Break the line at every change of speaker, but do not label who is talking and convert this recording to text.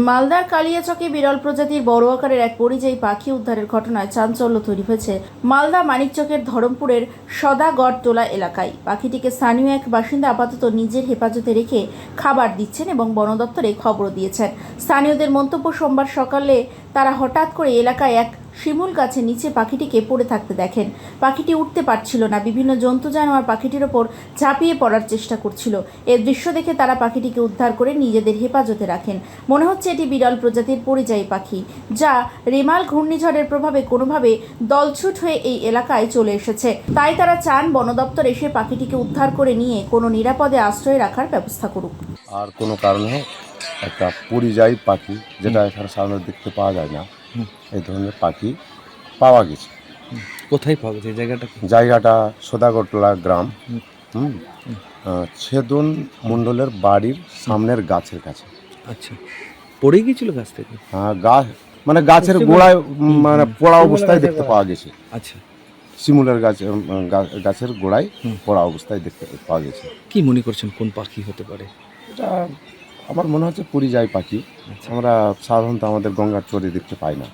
মালদার কালিয়াচকে বিরল প্রজাতির বড় আকারের এক পরিযায়ী পাখি উদ্ধারের ঘটনায় চাঞ্চল্য তৈরি হয়েছে মালদা মানিকচকের ধরমপুরের সদাগড়টোলা এলাকায়। পাখিটিকে স্থানীয় এক বাসিন্দা আপাতত নিজের হেফাজতে রেখে খাবার দিচ্ছেন এবং বন দপ্তরে খবরও দিয়েছেন। স্থানীয়দের মন্তব্য, সোমবার সকালে তারা হঠাৎ করে এলাকায় এক শিমুল গাছের নিচে পাখিটিকে পড়ে থাকতে দেখেন। পাখিটি উঠতে পারছিল না, বিভিন্ন জন্তু জানোয়ার পাখিটির ওপর ঝাঁপিয়ে পড়ার চেষ্টা করছিল। এই দৃশ্য দেখে তারা পাখিটিকে উদ্ধার করে নিজেদের হেফাজতে রাখেন। মনে হচ্ছে এটি বিরল প্রজাতির পরিযায়ী পাখি, যা রেমাল ঘূর্ণিঝড়ের প্রভাবে কোনোভাবে দলছুট হয়ে এই এলাকায় চলে এসেছে। তাই তারা চান বন দপ্তর এসে পাখিটিকে উদ্ধার করে নিয়ে কোনো নিরাপদে আশ্রয় রাখার ব্যবস্থা করুক।
আর কোনো কারণে একটা পরিযায়ী পাখি, যেটা এখানে সাধারণত দেখতে পাওয়া যায় না, এই ধরনের পাখি পাওয়া গেছে।
কোথায় পাওয়া গেছে জায়গাটা?
জায়গাটা সদাগড়টোলা গ্রাম, ছেদন মণ্ডলের বাড়ির সামনের গাছের কাছে।
আচ্ছা, পড়ে গিয়েছিল গাছ থেকে?
গাছ মানে গাছের গোড়ায়, মানে পড়া অবস্থায় দেখতে পাওয়া গেছে।
আচ্ছা,
শিমুলের গাছের গোড়ায় পড়া অবস্থায় দেখতে পাওয়া গেছে।
কি মনে করছেন কোন পাখি হতে পারে?
এটা আমার মনে হচ্ছে পরিযায়ী পাখি। আমরা সাধারণত আমাদের গঙ্গার চরে দেখতে পাই না।